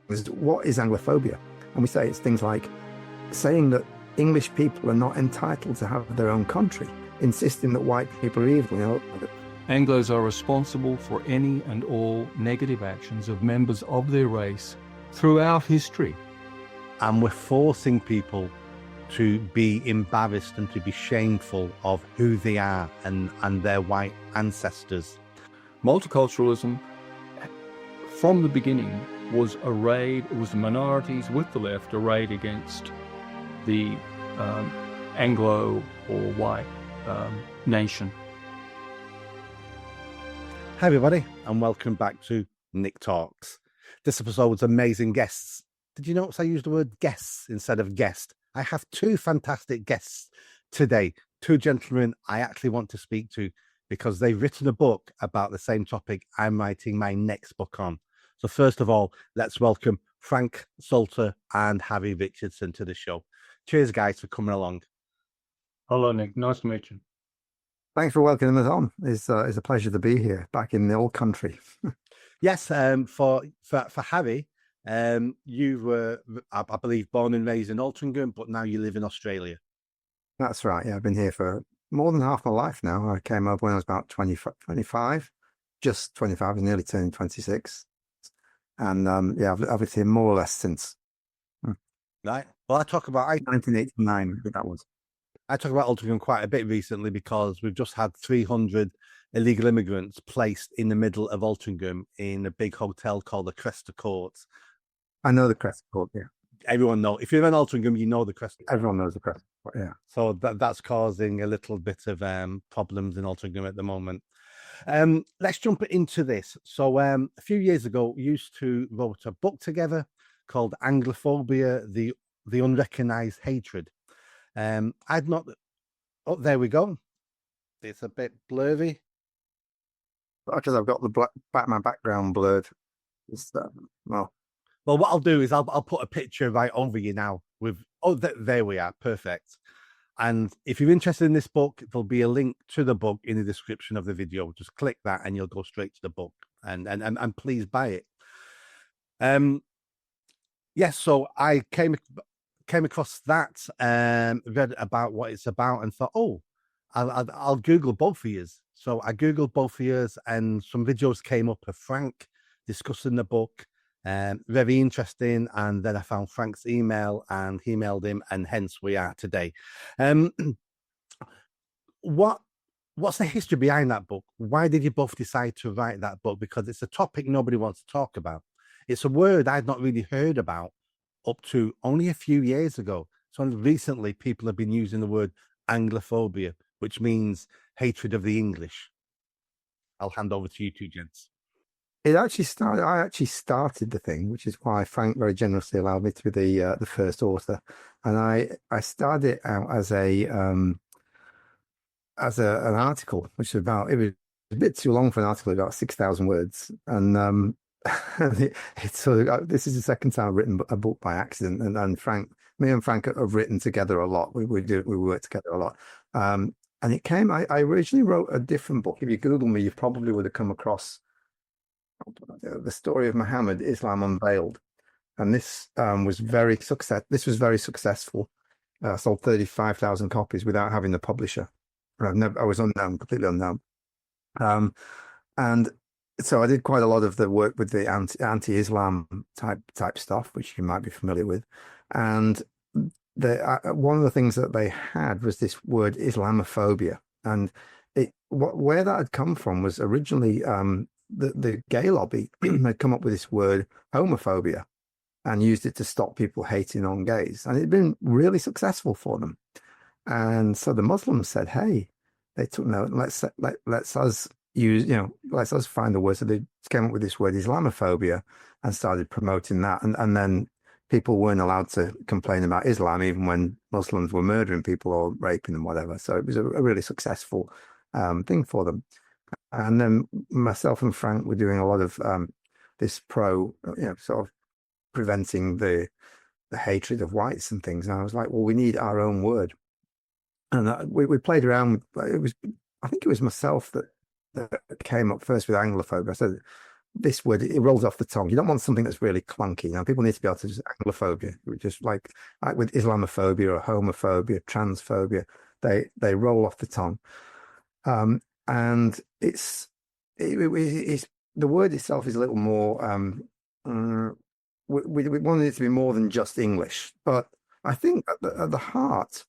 what is Anglophobia? And we say it's things like saying that English people are not entitled to have their own country, insisting that white people are evil. Anglos are responsible for any and all negative actions of members of their race throughout history. And we're forcing people to be embarrassed and to be shameful of who they are and their white ancestors. Multiculturalism, from the beginning, was the minorities with the left arrayed against the Anglo or white nation. Hi everybody, and welcome back to Nick Talks. This episode's amazing guests. Did you notice I used the word guests instead of guest? I have two fantastic guests today, two gentlemen I actually want to speak to because they've written a book about the same topic I'm writing my next book on. So first of all, let's welcome Frank Salter and Harry Richardson to the show. Cheers, guys, for coming along. Hello, Nick. Nice to meet you. Thanks for welcoming us on. It's a pleasure to be here, back in the old country. Yes, for Harry, you were, I believe, born and raised in Altrincham, but now you live in Australia. That's right. Yeah, I've been here for more than half my life now. I came over when I was about 25, just 25. I was nearly turning 26. And yeah, I've lived here more or less since. Right. Well, 1989, that was. I talk about Altrincham quite a bit recently because we've just had 300 illegal immigrants placed in the middle of Altrincham in a big hotel called the Cresta Court. I know the Cresta Court, yeah. Everyone knows. If you're in Altrincham, you know the Cresta Court. Everyone knows the Cresta Court, yeah. So that's causing a little bit of problems in Altrincham at the moment. Let's jump into this. So a few years ago, we used to wrote a book together called Anglophobia, the Unrecognized Hatred. I'd not. Oh, there we go. It's a bit blurry because I've got my background blurred. Well, what I'll do is I'll put a picture right over you now. There we are, perfect. And if you're interested in this book, there'll be a link to the book in the description of the video. Just click that, and you'll go straight to the book. And please buy it. Yes. So I came across that, read about what it's about, and thought, I'll Google both of yours. So I Googled both of yours, and some videos came up of Frank discussing the book. Very interesting. And then I found Frank's email and he emailed him, and hence we are today. What's the history behind that book? Why did you both decide to write that book? Because it's a topic nobody wants to talk about. It's a word I'd not really heard about up to only a few years ago. So recently people have been using the word Anglophobia, which means hatred of the English. I'll hand over to you two gents. I actually started the thing, which is why Frank very generously allowed me to be the first author. And I started it out as an article, which was it was a bit too long for an article, about 6,000 words. And it's sort of, this is the second time I've written a book by accident, and me and Frank have written together a lot. We work together a lot. And it came. I originally wrote a different book. If you Google me, you probably would have come across the story of Muhammad, Islam Unveiled, and this was very successful. Sold 35,000 copies without having the publisher. I was unknown, completely unknown. And so I did quite a lot of the work with the anti-Islam type stuff, which you might be familiar with. And one of the things that they had was this word Islamophobia, and where that had come from was originally the gay lobby had come up with this word homophobia and used it to stop people hating on gays, and it'd been really successful for them. And so the Muslims said, "Hey," they took note, and let's us find the word. So they came up with this word Islamophobia and started promoting that, and then people weren't allowed to complain about Islam even when Muslims were murdering people or raping them, whatever. So it was a really successful thing for them. And then myself and Frank were doing a lot of this sort of preventing the hatred of whites and things. And I was like, well, we need our own word. And we played around with, I think it was myself that came up first with Anglophobia. I said, this word, it rolls off the tongue. You don't want something that's really clunky. People need to be able to just Anglophobia, just like with Islamophobia or homophobia, transphobia, they roll off the tongue. And it's the word itself is a little more. We wanted it to be more than just English, but I think at the heart,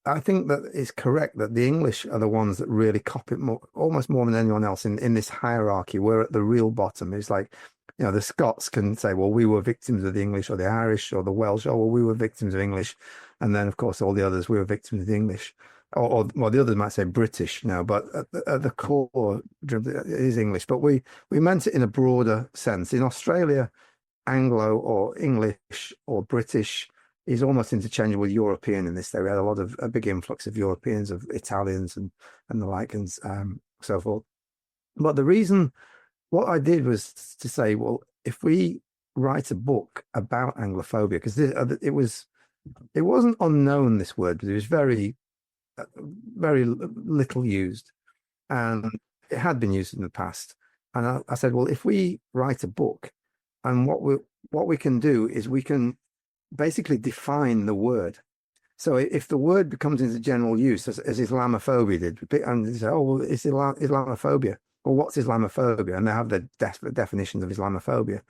I think that it's correct that the English are the ones that really copy it almost more than anyone else in this hierarchy. We're at the real bottom. It's like, the Scots can say, well, we were victims of the English, or the Irish or the Welsh. Oh, well, we were victims of English. And then, of course, all the others, we were victims of the English. Or the others might say British now, but at the core, it is English. But we meant it in a broader sense. In Australia, Anglo or English or British is almost interchangeable with European in this day. We had a big influx of Europeans, of Italians and the like, and so forth. But the reason, what I did was to say, well, if we write a book about Anglophobia, because it wasn't unknown, this word, but it was very, very little used, and it had been used in the past. And I said, well, if we write a book, and what we can do is we can basically define the word. So if the word becomes into general use, as Islamophobia did, and they say, oh, well, it's Islamophobia. Well, what's Islamophobia? And they have the definitions of Islamophobia.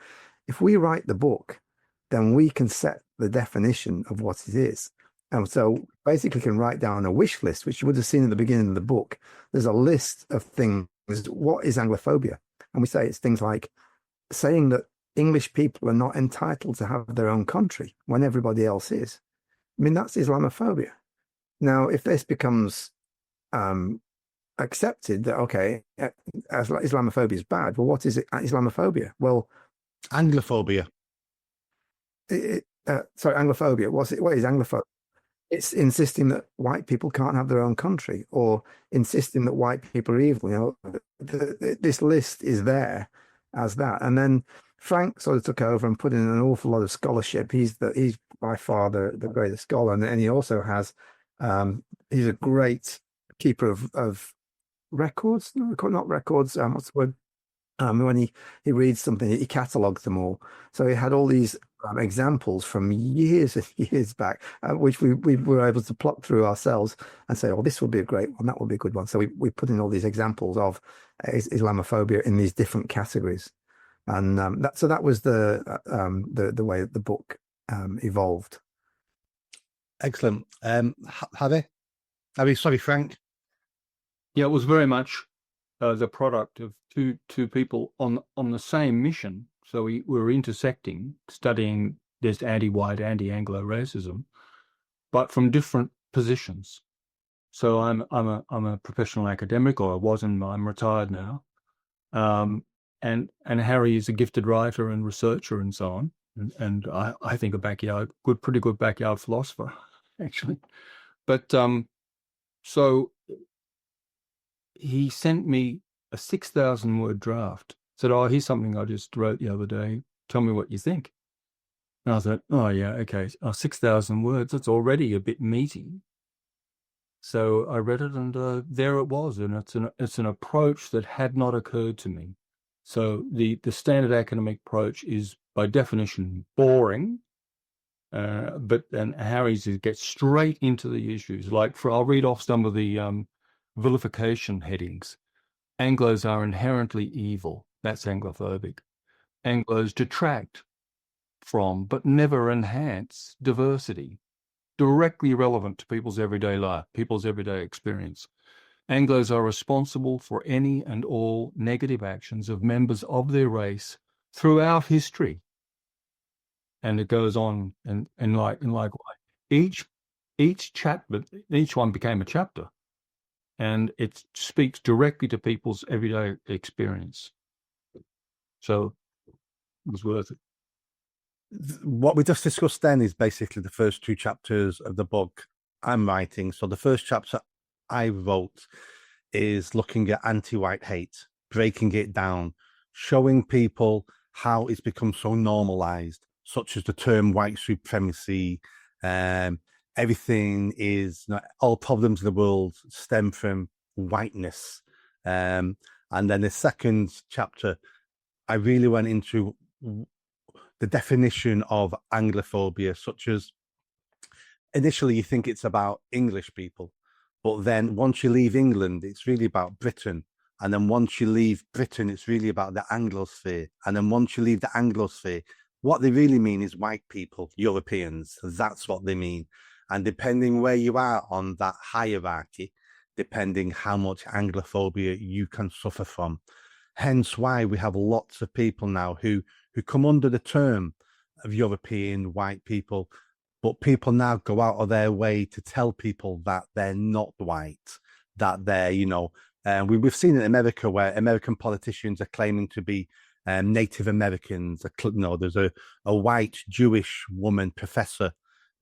If we write the book, then we can set the definition of what it is. And so basically can write down a wish list, which you would have seen at the beginning of the book. There's a list of things. What is Anglophobia? And we say it's things like saying that English people are not entitled to have their own country when everybody else is. I mean, that's Islamophobia. Now, if this becomes accepted that, okay, Islamophobia is bad, well, what is Islamophobia? Well, Anglophobia. Sorry, Anglophobia. What is Anglophobia? It's insisting that white people can't have their own country, or insisting that white people are evil. This list is there as that. And then Frank sort of took over and put in an awful lot of scholarship. He's by far the greatest scholar, and he also has he's a great keeper of records. Not records. What's the word? When he reads something, he catalogues them all. So he had all these examples from years and years back, which we were able to pluck through ourselves and say, oh, this would be a great one, that would be a good one. So we put in all these examples of Islamophobia in these different categories. And that was the way the book evolved. Excellent. Sorry, Frank. Yeah, it was very much the product of two people on the same mission. So we were intersecting, studying this anti-white, anti-Anglo racism, but from different positions. So I'm a professional academic, or I was, and I'm retired now. And Harry is a gifted writer and researcher and so on. And I think pretty good backyard philosopher, actually. But so he sent me a 6,000 word draft. Said, oh, here's something I just wrote the other day. Tell me what you think. And I thought, oh yeah, okay. 6,000 words. That's already a bit meaty. So I read it, and there it was. And it's an approach that had not occurred to me. So the standard academic approach is by definition boring, but then Harry's gets straight into the issues. I'll read off some of the vilification headings. Anglos are inherently evil. That's Anglophobic. Anglos detract from, but never enhance, diversity, directly relevant to people's everyday life, people's everyday experience. Anglos are responsible for any and all negative actions of members of their race throughout history. And it goes on in like way. Each chapter, each one became a chapter, and it speaks directly to people's everyday experience. So it was worth it. What we just discussed then is basically the first two chapters of the book I'm writing. So the first chapter I wrote is looking at anti-white hate, breaking it down, showing people how it's become so normalized, such as the term white supremacy. Everything is, all problems in the world stem from whiteness. And then the second chapter I really went into the definition of Anglophobia, such as initially you think it's about English people, but then once you leave England, it's really about Britain. And then once you leave Britain, it's really about the Anglosphere. And then once you leave the Anglosphere, what they really mean is white people, Europeans. That's what they mean. And depending where you are on that hierarchy, depending how much Anglophobia you can suffer from. Hence why we have lots of people now who come under the term of European white people, but people now go out of their way to tell people that they're not white, that they're, we've seen in America where American politicians are claiming to be Native Americans. There's a white Jewish woman professor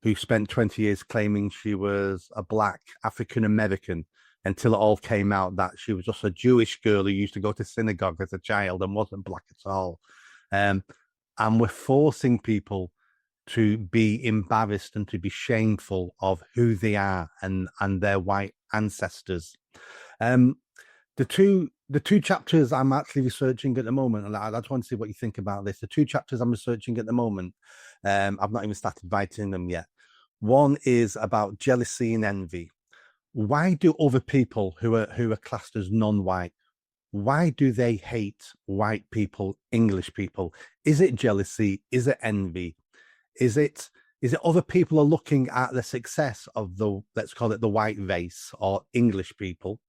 who spent 20 years claiming she was a black African American until it all came out that she was just a Jewish girl who used to go to synagogue as a child and wasn't black at all. And we're forcing people to be embarrassed and to be shameful of who they are and their white ancestors. The two chapters I'm actually researching at the moment, and I just want to see what you think about this. The two chapters I'm researching at the moment, I've not even started writing them yet. One is about jealousy and envy. Why do other people who are classed as non-white, why do they hate white people, English people? Is it jealousy? Is it envy? Is it other people are looking at the success of the, let's call it the white race or English people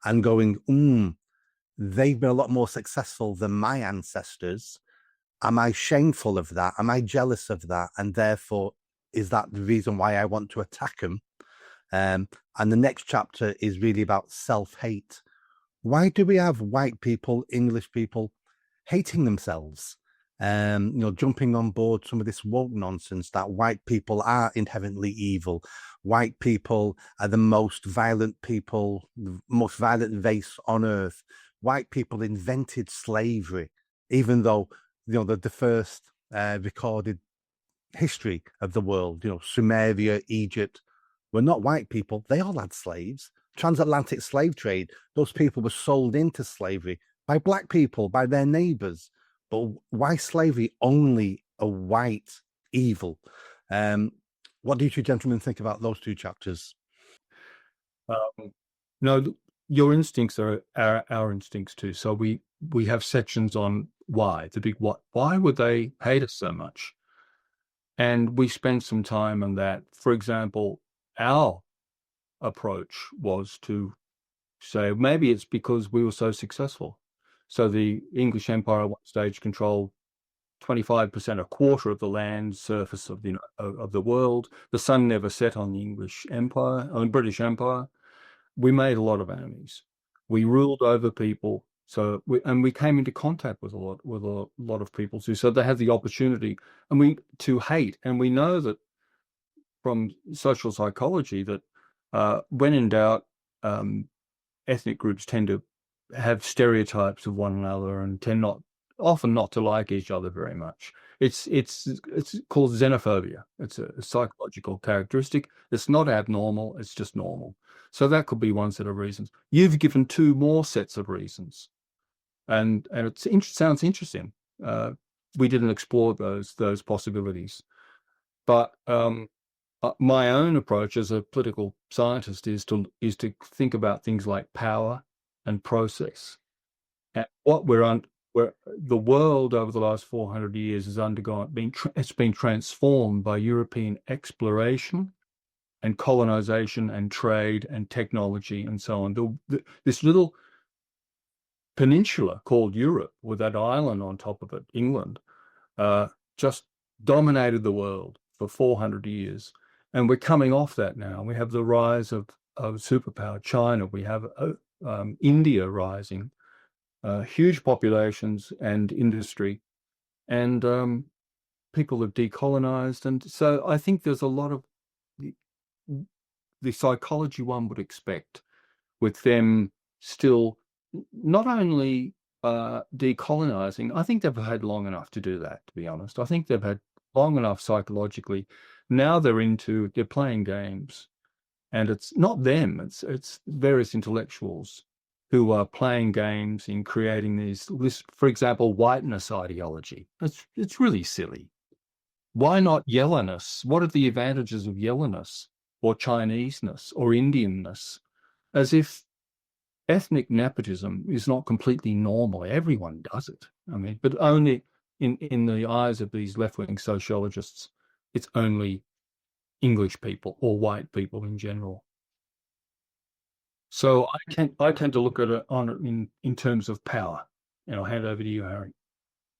and going, they've been a lot more successful than my ancestors. Am I shameful of that? Am I jealous of that? And therefore, is that the reason why I want to attack them? And the next chapter is really about self-hate. Why do we have white people, English people hating themselves? Jumping on board some of this woke nonsense that white people are inherently evil. White people are the most violent people, the most violent race on earth. White people invented slavery, even though, the first recorded history of the world, Sumeria, Egypt, were not white people. They all had slaves. Transatlantic slave trade, those people were sold into slavery by black people, by their neighbors. But why slavery only a white evil? What do you two gentlemen think about those two chapters? No, your instincts are our instincts too. So we have sections on why, the big what. Why would they hate us so much? And we spent some time on that. For example, our approach was to say maybe it's because we were so successful. So the English Empire at one stage controlled 25%, a quarter of the land surface of the world. The sun never set on the British Empire. We made a lot of enemies. We ruled over people. So we came into contact with a lot of people too. So they had the opportunity to hate. And we know that from social psychology that when in doubt, ethnic groups tend to have stereotypes of one another and often not to like each other very much. It's called xenophobia. It's a psychological characteristic. It's not abnormal. It's just normal. So that could be one set of reasons. You've given two more sets of reasons, and it sounds interesting. We didn't explore those possibilities, but my own approach as a political scientist is to think about things like power and process. And what where the world over the last 400 years has it's been transformed by European exploration and colonization and trade and technology and so on. This little peninsula called Europe, with that island on top of it, England, just dominated the world for 400 years. And we're coming off that now. We have the rise of superpower China. We have India rising, huge populations and industry, and people have decolonized. And so I think there's a lot of the psychology one would expect with them still not only decolonizing. I think they've had long enough to do that, to be honest. I think they've had long enough psychologically. Now they're playing games, and it's not them, it's various intellectuals who are playing games in creating these lists. For example, whiteness ideology. It's really silly. Why not yellowness? What are the advantages of yellowness or Chineseness or Indianness? As if ethnic nepotism is not completely normal. Everyone does it. I mean, but only in the eyes of these left-wing sociologists, it's only English people or white people in general. So I tend to look at it in terms of power. And I'll hand over to you, Harry.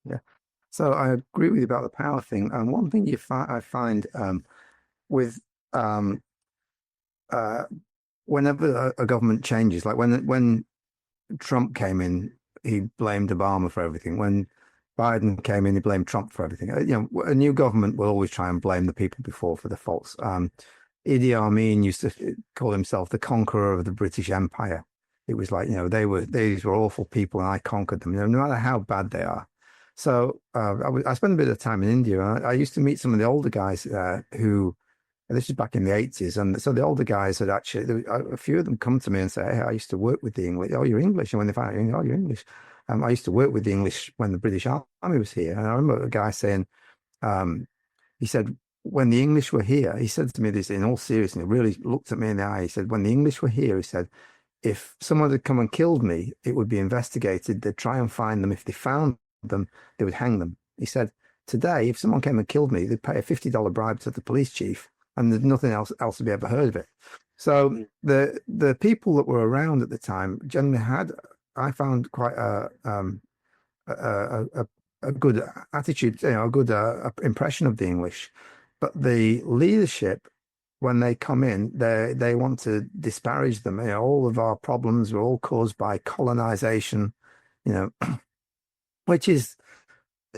Yeah. So I agree with you about the power thing. And one thing I find with whenever a government changes, like when Trump came in, he blamed Obama for everything. When Biden came in, he blamed Trump for everything. You know, a new government will always try and blame the people before for the faults. Idi Amin used to call himself the conqueror of the British Empire. It was like, you know, these were awful people and I conquered them, you know, no matter how bad they are. So I spent a bit of time in India. I used to meet some of the older guys who, and this is back in the 80s. And so the older guys had actually, a few of them come to me and say, hey, I used to work with the English. Oh, you're English. And when they find out, oh, you're English. I used to work with the English when the British Army was here. And I remember a guy saying, he said, when the English were here, he said to me this in all seriousness, he really looked at me in the eye. He said, when the English were here, he said, if someone had come and killed me, it would be investigated. They'd try and find them. If they found them, they would hang them. He said, today, if someone came and killed me, they'd pay a $50 bribe to the police chief, and there's nothing else to be ever heard of it. So the people that were around at the time generally had, I found, quite a good attitude, you know, a good impression of the English. But the leadership, when they come in, they want to disparage them. You know, all of our problems were all caused by colonization, you know, which is,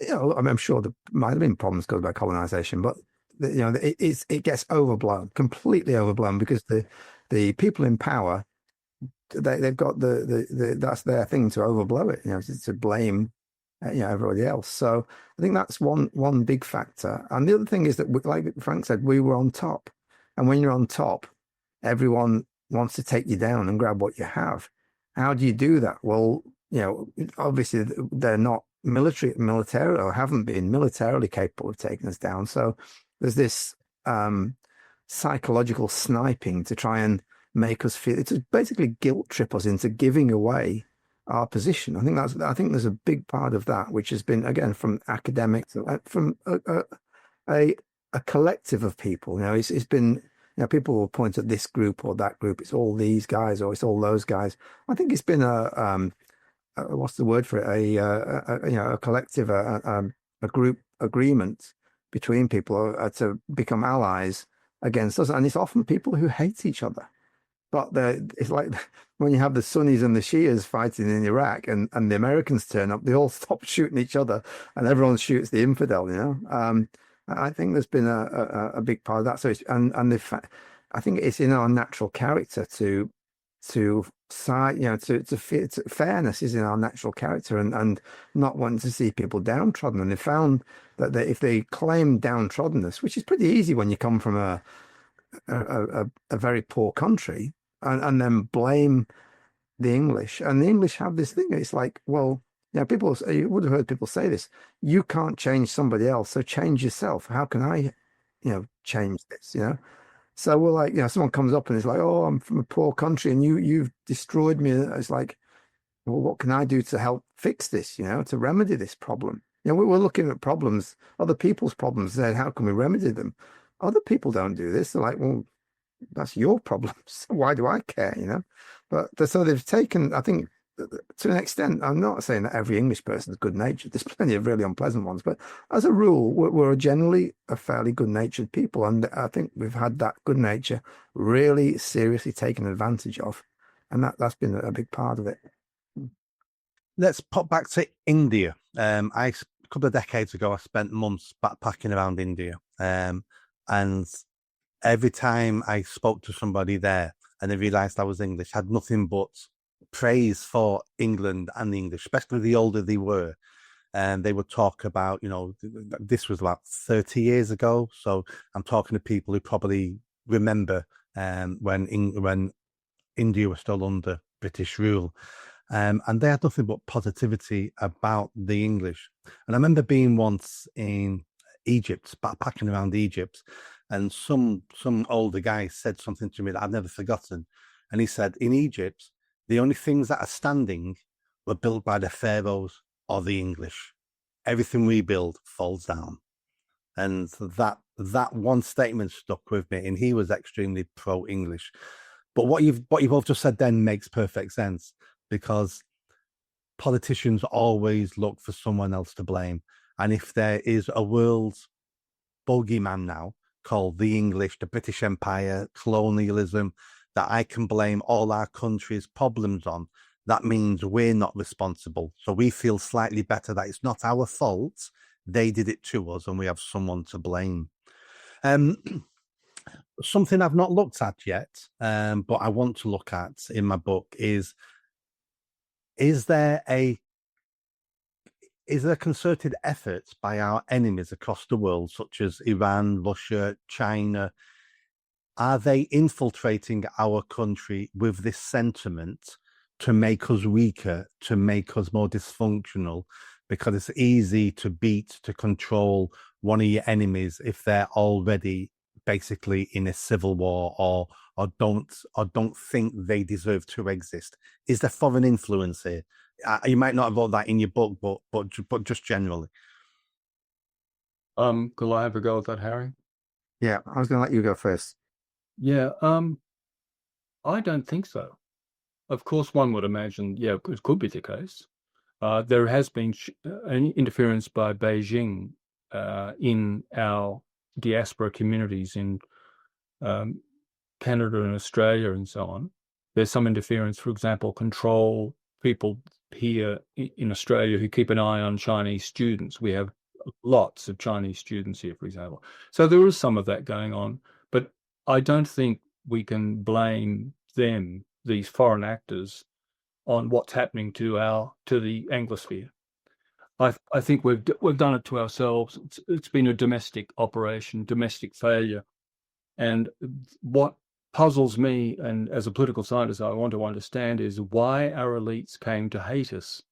you know, I'm sure there might have been problems caused by colonization, but you know, it gets overblown, completely overblown, because the people in power, they've got the that's their thing, to overblow it, you know, to blame you know, everybody else. So I think that's one big factor. And the other thing is that, like Frank said, we were on top, and when you're on top, everyone wants to take you down and grab what you have. How do you do that? Well, you know, obviously they're not military or haven't been militarily capable of taking us down. So there's this psychological sniping to try and make us feel, it's basically guilt trip us into giving away our position. I think there's a big part of that, which has been, again, from academics, from a collective of people. You know, it's been, you know, people will point at this group or that group. It's all these guys or it's all those guys. I think it's been what's the word for it? You know, a collective, a group agreement between people to become allies against us, and it's often people who hate each other. But it's like when you have the Sunnis and the Shias fighting in Iraq, and the Americans turn up, they all stop shooting each other, and everyone shoots the infidel. You know, I think there's been a big part of that. So it's, I think it's in our natural character to side, you know, to fairness is in our natural character, and not wanting to see people downtrodden. And they found that if they claim downtroddenness, which is pretty easy when you come from a very poor country, and then blame the English. And the English have this thing. It's like, well, you know, people, you would have heard people say this: you can't change somebody else, so change yourself. How can I, you know, change this? You know. So we're like, you know, someone comes up and is like, oh, I'm from a poor country and you've destroyed me. It's like, well, what can I do to help fix this, you know, to remedy this problem? You know, we're looking at problems, other people's problems, saying, how can we remedy them? Other people don't do this. They're like, well, that's your problem. So why do I care, you know? But so they've taken, I think, to an extent, I'm not saying that every English person is good-natured. There's plenty of really unpleasant ones, but as a rule, we're generally a fairly good-natured people, and I think we've had that good nature really seriously taken advantage of, and that's been a big part of it. Let's pop back to India. A couple of decades ago, I spent months backpacking around India, and every time I spoke to somebody there and they realised I was English, I had nothing but praise for England and the English, especially the older they were. And they would talk about, you know, this was about 30 years ago. So I'm talking to people who probably remember when India was still under British rule. And they had nothing but positivity about the English. And I remember being once in Egypt, backpacking around Egypt, and some older guy said something to me that I've never forgotten. And he said, in Egypt, the only things that are standing were built by the pharaohs or the English. Everything we build falls down. And that one statement stuck with me, and he was extremely pro-English. But what you've both just said then makes perfect sense, because politicians always look for someone else to blame. And if there is a world bogeyman now called the English, the British Empire, colonialism, that I can blame all our country's problems on, that means we're not responsible. So we feel slightly better that it's not our fault. They did it to us and we have someone to blame. Something I've not looked at yet, but I want to look at in my book is there a concerted effort by our enemies across the world, such as Iran, Russia, China? Are they infiltrating our country with this sentiment to make us weaker, to make us more dysfunctional? Because it's easy to beat, to control one of your enemies if they're already basically in a civil war or don't think they deserve to exist. Is there foreign influence here? You might not have wrote that in your book, but just generally. Could I have a go at that, Harry? Yeah, I was going to let you go first. Yeah, I don't think so. Of course, one would imagine, yeah, it could be the case. There has been an interference by Beijing in our diaspora communities in Canada and Australia and so on. There's some interference, for example, control people here in Australia who keep an eye on Chinese students. We have lots of Chinese students here, for example. So there is some of that going on, but I don't think we can blame them, these foreign actors, on what's happening to the Anglosphere. I think we've done it to ourselves. It's been a domestic operation, domestic failure. And what puzzles me, and as a political scientist, I want to understand, is why our elites came to hate us.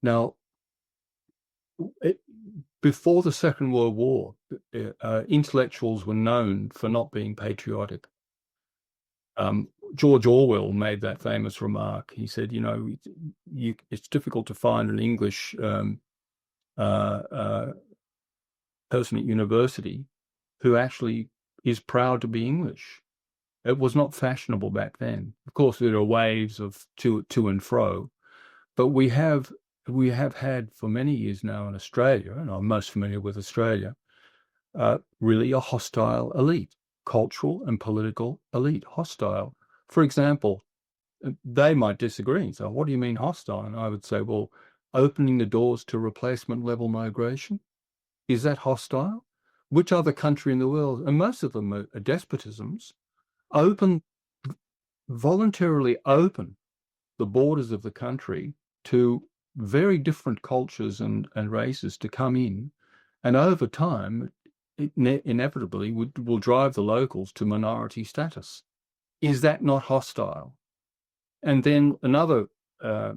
Now, before the Second World War, intellectuals were known for not being patriotic. George Orwell made that famous remark. He said, it's difficult to find an English person at university who actually is proud to be English. It was not fashionable back then. Of course, there are waves of to and fro, but we have had for many years now in Australia, and I'm most familiar with Australia, really a hostile elite, cultural and political elite, hostile. For example, they might disagree. So what do you mean hostile? And I would say, well, opening the doors to replacement level migration, is that hostile? Which other country in the world, and most of them are despotisms, voluntarily open the borders of the country to very different cultures and races to come in, and over time, it inevitably will drive the locals to minority status. Is that not hostile? And then another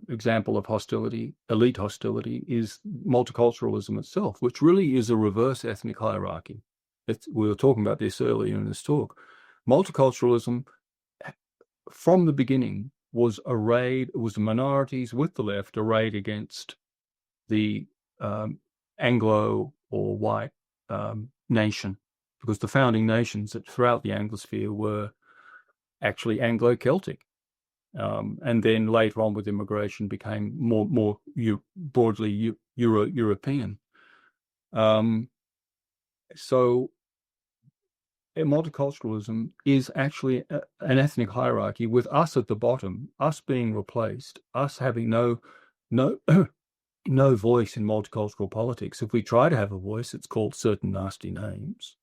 example of hostility, elite hostility, is multiculturalism itself, which really is a reverse ethnic hierarchy. We were talking about this earlier in this talk. Multiculturalism, from the beginning, was the minorities with the left arrayed against the Anglo or white nation, because the founding nations that throughout the Anglosphere were actually Anglo-Celtic. And then later on with immigration became more broadly European. So multiculturalism is actually an ethnic hierarchy with us at the bottom, us being replaced, us having no voice in multicultural politics. If we try to have a voice, it's called certain nasty names.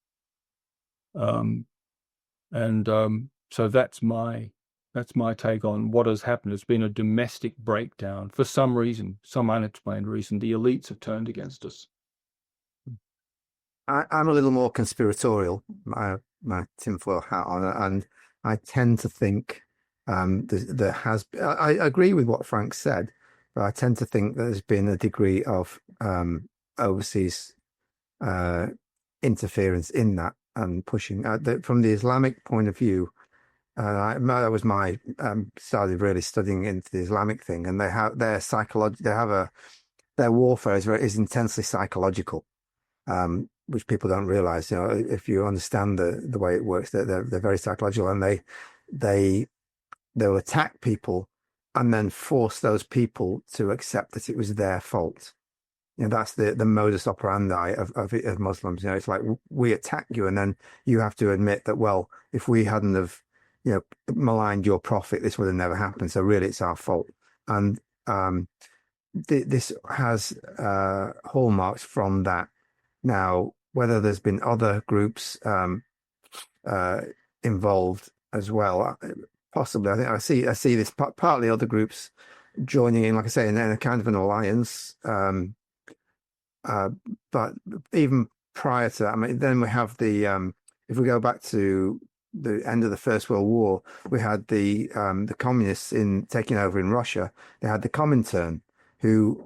So that's my take on what has happened. It's been a domestic breakdown for some reason, some unexplained reason. The elites have turned against us. I'm a little more conspiratorial, my tinfoil hat on, and I tend to think I agree with what Frank said, but I tend to think that there's been a degree of overseas uh, interference in that and pushing from the Islamic point of view. That was my started really studying into the Islamic thing, and they have their psychology. They have their warfare is intensely psychological, which people don't realize. You know, if you understand the way it works, they're very psychological, and they they'll attack people and then force those people to accept that it was their fault. You know, that's the modus operandi of Muslims. You know, it's like we attack you, and then you have to admit that, well, if we hadn't have, you know, maligned your prophet, this would have never happened. So really, it's our fault. And this has hallmarks from that. Now, whether there's been other groups involved as well, possibly. I think I see this partly other groups joining in, like I say, in a kind of an alliance. But even prior to that, I mean, then we have if we go back to the end of the First World War, we had the communists in taking over in Russia. They had the Comintern, whose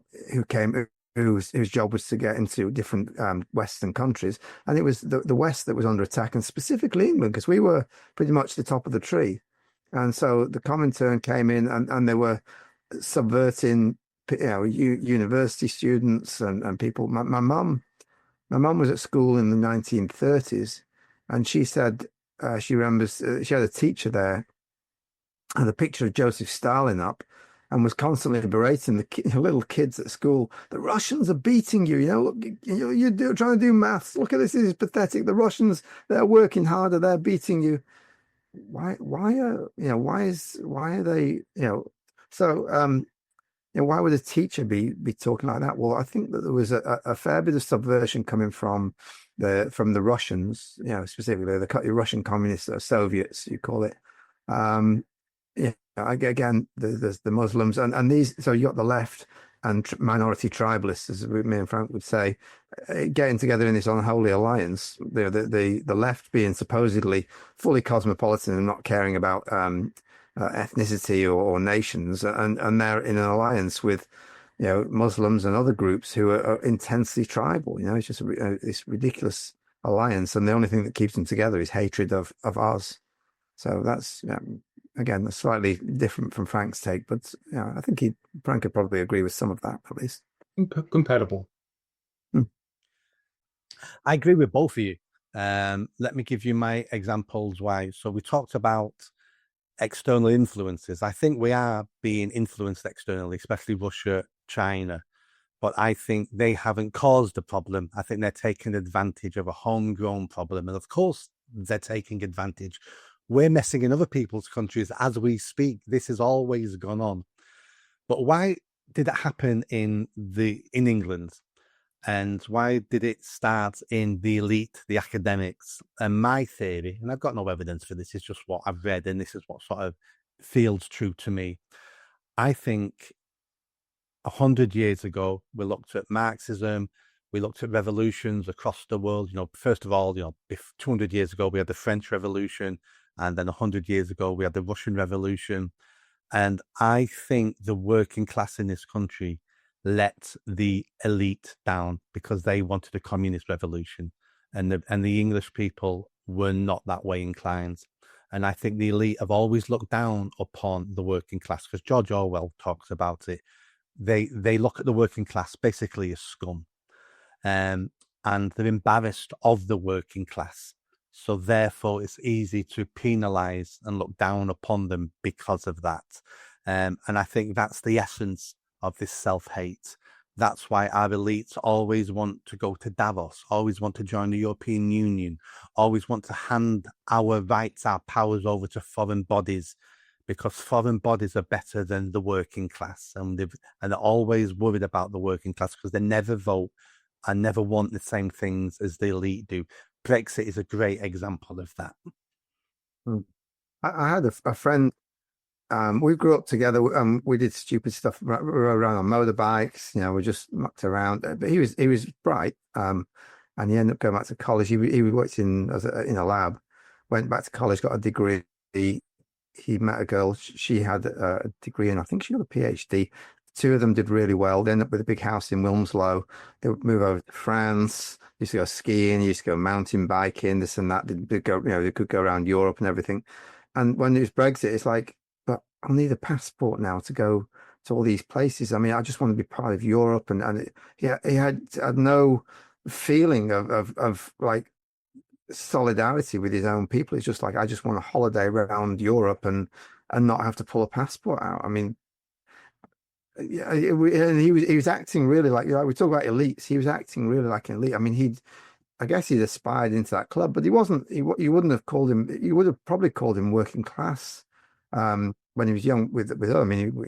job was to get into different Western countries, and it was the West that was under attack, and specifically England, because we were pretty much the top of the tree. And so the Comintern came in, and they were subverting, you know, university students and people. My mum was at school in the 1930s, and she said she remembers she had a teacher there, had a picture of Joseph Stalin up, and was constantly berating the little kids at school. The Russians are beating you. You know, look, you're trying to do maths. Look at this. This is pathetic. The Russians, they're working harder. They're beating you. Why are they, you know, so you know, why would a teacher be talking like that? Well, I think that there was a fair bit of subversion coming from the Russians, you know, specifically the Russian communists or Soviets, you call it. Yeah, again, there's the Muslims and these. So you got the left and minority tribalists, as me and Frank would say, getting together in this unholy alliance. The left being supposedly fully cosmopolitan and not caring about ethnicity or nations, and they're in an alliance with, you know, Muslims and other groups who are intensely tribal. You know, it's just this ridiculous alliance, and the only thing that keeps them together is hatred of us. So that's again, that's slightly different from Frank's take, but yeah, I think Frank could probably agree with some of that at least. Compatible. I agree with both of you. Let me give you my examples why. So we talked about external influences. I think we are being influenced externally, especially Russia, China, but I think they haven't caused the problem. I think they're taking advantage of a homegrown problem. And of course, they're taking advantage. We're messing in other people's countries as we speak. This has always gone on. But why did it happen in England? And why did it start in the elite, the academics? And my theory, and I've got no evidence for this, it's just what I've read, and this is what sort of feels true to me. I think 100 years ago, we looked at Marxism, we looked at revolutions across the world. You know, first of all, you know, 200 years ago, we had the French Revolution, and then 100 years ago, we had the Russian Revolution. And I think the working class in this country let the elite down because they wanted a communist revolution, and the English people were not that way inclined. And I think the elite have always looked down upon the working class, because George Orwell talks about it. They look at the working class basically as scum, and they're embarrassed of the working class. So therefore, it's easy to penalize and look down upon them because of that. And I think that's the essence of this self-hate. That's why our elites always want to go to Davos, always want to join the European Union, always want to hand our rights, our powers over to foreign bodies, because foreign bodies are better than the working class. And they're always worried about the working class because they never vote and never want the same things as the elite do. Brexit is a great example of that. I had a friend. We grew up together. We did stupid stuff, around on motorbikes. You know, we just mucked around. But he was bright. And he ended up going back to college. He worked in a lab. Went back to college, got a degree he met a girl. She had a degree, and I think she got a PhD. Two of them did really well. They ended up with a big house in Wilmslow. They would move over to France. Used to go skiing. Used to go mountain biking. This and that. They'd go, they could go around Europe and everything. And when it was Brexit, it's like, but I'll need a passport now to go to all these places. I mean, I just want to be part of Europe. He had no feeling of like solidarity with his own people. It's just like, I just want a holiday around Europe and not have to pull a passport out. I mean, yeah, and he was acting really like, we talk about elites. He was acting really like an elite. I mean, I guess he'd aspired into that club, but he wasn't. You wouldn't have called him. You would have probably called him working class when he was young. With her, I mean,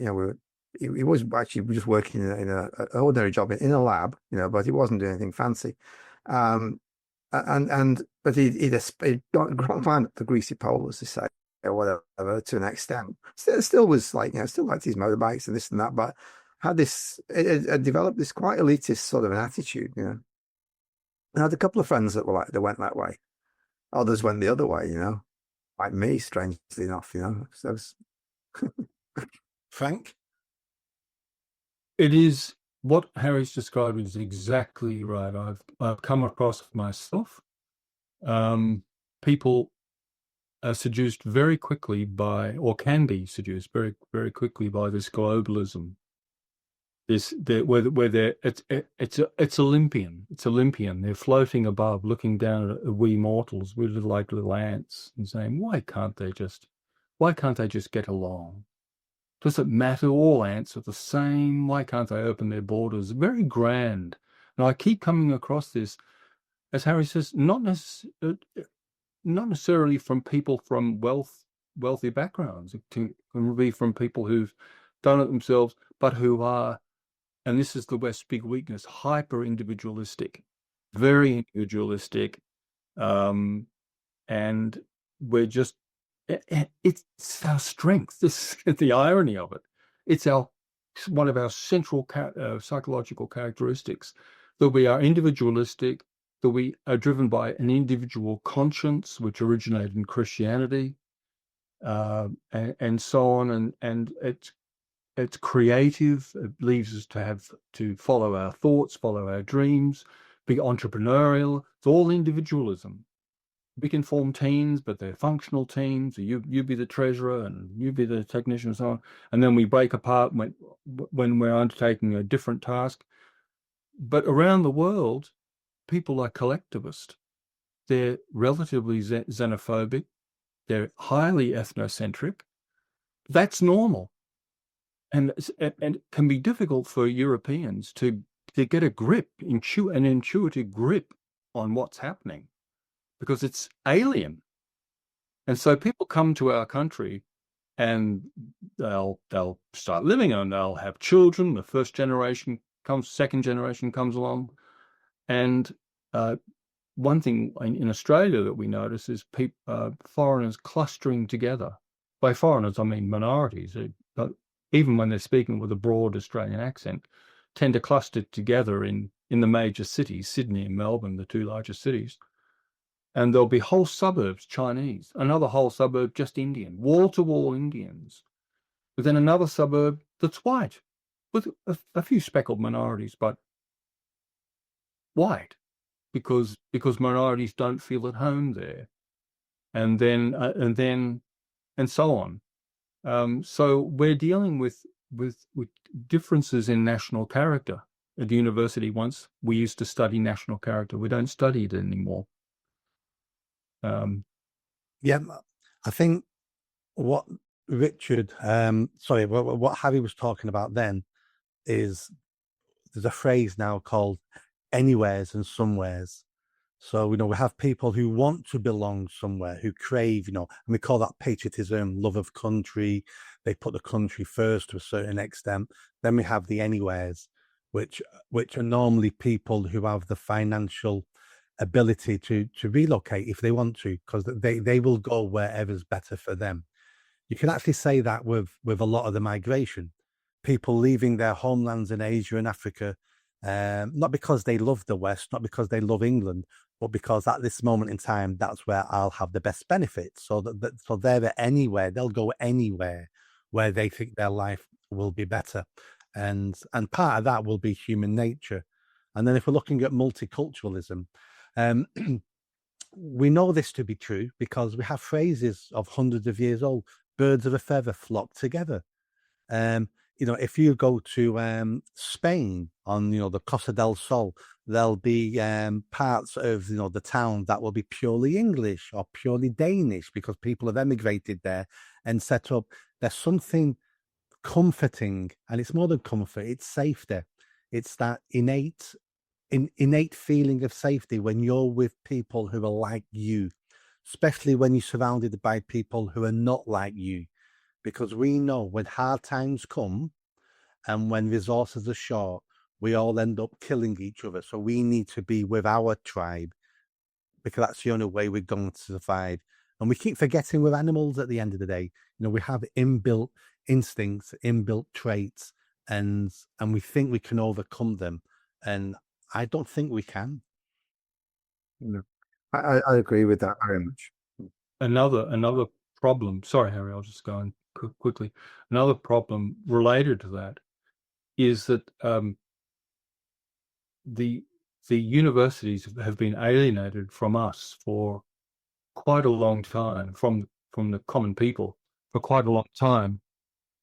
he was actually just working in an ordinary job in a lab, but he wasn't doing anything fancy. But he'd climbed up the greasy pole, as they say, or whatever, to an extent. Still was like, still liked his motorbikes and this and that, but had it developed this quite elitist sort of an attitude, I had a couple of friends that went that way. Others went the other way, like me, strangely enough, So Frank? It is what Harry's described is exactly right. I've come across myself. People are seduced very quickly or can be seduced very, very quickly by this globalism. It's Olympian. It's Olympian. They're floating above, looking down at we mortals. We're like little ants, and saying, why can't they just get along? Does it matter? All ants are the same. Why can't they open their borders? Very grand. And I keep coming across this, as Harry says, not necessarily from people from wealthy backgrounds. It can be from people who've done it themselves, but who are, and this is the West's big weakness, hyper individualistic, very individualistic, and we're just. It's our strength. This is the irony of it. It's one of our central psychological characteristics, that we are individualistic, that we are driven by an individual conscience, which originated in Christianity, and so on. And it's creative. It leaves us to follow our thoughts, follow our dreams, be entrepreneurial. It's all individualism. We can form teams, but they're functional teams. You be the treasurer and you be the technician and so on. And then we break apart when we're undertaking a different task. But around the world, people are collectivist. They're relatively xenophobic. They're highly ethnocentric. That's normal. And it can be difficult for Europeans to get a grip, an intuitive grip on what's happening, because it's alien. And so people come to our country and they'll start living and they'll have children. The first generation comes, second generation comes along. And one thing in Australia that we notice is foreigners clustering together. By foreigners, I mean minorities. Even when they're speaking with a broad Australian accent, tend to cluster together in the major cities, Sydney and Melbourne, the two largest cities. And there'll be whole suburbs Chinese, another whole suburb just Indian, wall-to-wall Indians. But then another suburb that's white, with a few speckled minorities, but white, because minorities don't feel at home there, and so on. So we're dealing with differences in national character. At university, once we used to study national character. We don't study it anymore. Yeah, I think what Richard, what Harry was talking about then is there's a phrase now called anywheres and somewheres. So, we have people who want to belong somewhere, who crave, and we call that patriotism, love of country. They put the country first to a certain extent. Then we have the anywheres, which are normally people who have the financial ability to relocate if they want to, because they will go wherever's better for them. You can actually say that with a lot of the migration, people leaving their homelands in Asia and Africa, not because they love the West, not because they love England, but because at this moment in time, that's where I'll have the best benefits. So they're anywhere, they'll go anywhere where they think their life will be better. And part of that will be human nature. And then if we're looking at multiculturalism, we know this to be true because we have phrases of hundreds of years old. Birds of a feather flock together. If you go to Spain on, the Costa del Sol, there'll be parts of, the town that will be purely English or purely Danish because people have emigrated there and set up. There's something comforting, and it's more than comfort, it's safety. It's that innate feeling of safety when you're with people who are like you, especially when you're surrounded by people who are not like you. Because we know when hard times come and when resources are short, we all end up killing each other. So we need to be with our tribe because that's the only way we're going to survive. And we keep forgetting we're animals at the end of the day. We have inbuilt instincts, inbuilt traits, and we think we can overcome them. And I don't think we can. No. I agree with that very much. Another problem. Sorry, Harry, I'll just go on quickly. Another problem related to that is that the universities have been alienated from us for quite a long time, from the common people for quite a long time.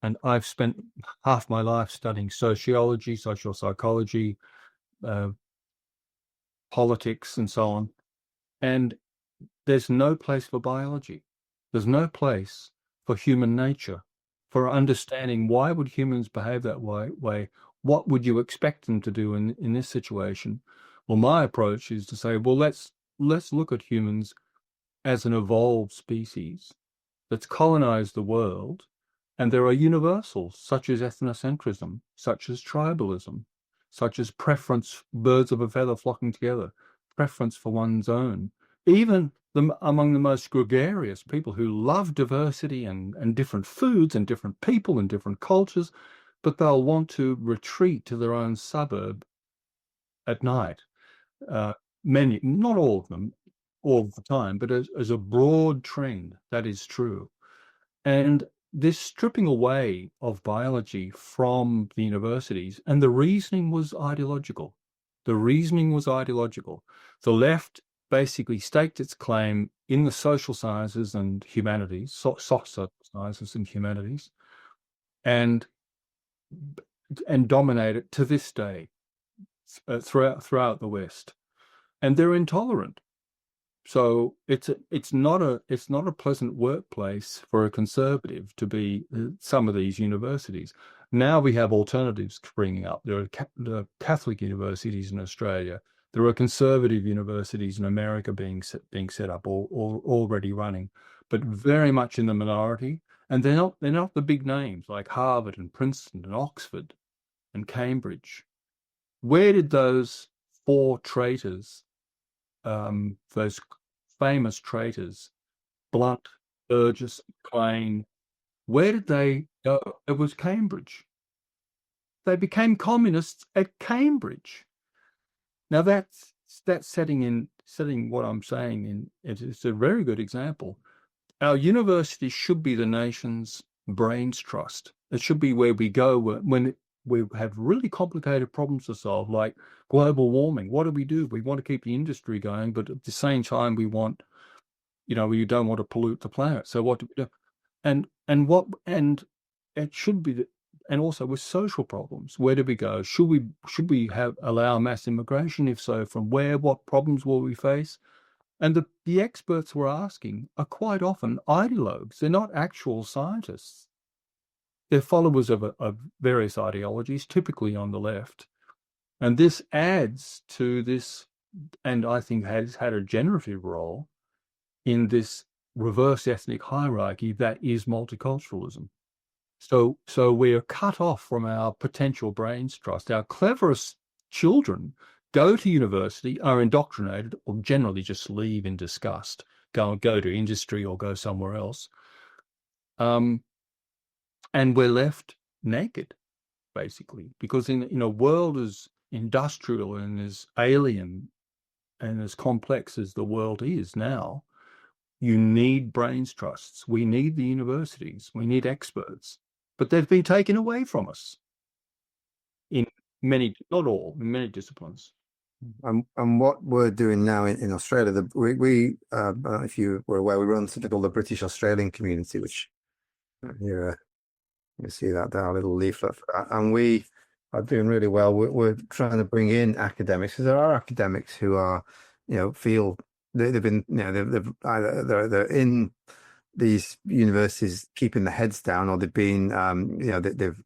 And I've spent half my life studying sociology, social psychology, politics, and so on. And there's no place for biology. There's no place for human nature, for understanding why would humans behave that way. What would you expect them to do in this situation? Well, my approach is to say, well, let's look at humans as an evolved species that's colonized the world, and there are universals such as ethnocentrism, such as tribalism, such as preference, birds of a feather flocking together, preference for one's own. Even among the most gregarious people who love diversity and different foods and different people and different cultures, but they'll want to retreat to their own suburb at night. Many, not all of them, all the time, but as a broad trend, that is true. And this stripping away of biology from the universities, and the reasoning was ideological. The left basically staked its claim in the social sciences and humanities, soft social sciences and humanities, and dominated to this day throughout the West. And they're intolerant. So it's not a pleasant workplace for a conservative to be some of these universities. Now we have alternatives springing up. There are Catholic universities in Australia. There are conservative universities in America being set up or already running, but very much in the minority. And they're not the big names like Harvard and Princeton and Oxford and Cambridge. Where did those four traitors, those famous traitors, Blunt, Burgess, Clane, where did they go? It was Cambridge. They became communists at Cambridge. Now that's setting what I'm saying in. It's a very good example. Our university should be the nation's brains trust. It should be where we go when we have really complicated problems to solve, like global warming. What do? We want to keep the industry going, but at the same time, we want, we don't want to pollute the planet. So what do we do? And it should be, and also with social problems, where do we go? Should we allow mass immigration? If so, from where? What problems will we face? And the experts we're asking are quite often ideologues. They're not actual scientists. They're followers of various ideologies, typically on the left. And this adds to this, and I think has had a generative role in this reverse ethnic hierarchy that is multiculturalism. So we're cut off from our potential brains trust. Our cleverest children go to university, are indoctrinated, or generally just leave in disgust, go to industry or go somewhere else. And we're left naked, basically, because in a world as industrial and as alien and as complex as the world is now, you need brains trusts. We need the universities. We need experts. But they've been taken away from us in many, not all, in many disciplines. And what we're doing now in Australia, we I don't know if you were aware, we run something called the British Australian community, which you see that there, a little leaflet for that. And we are doing really well. We're trying to bring in academics, because there are academics who are, feel they've been, they've either they're in these universities keeping their heads down, or they've been,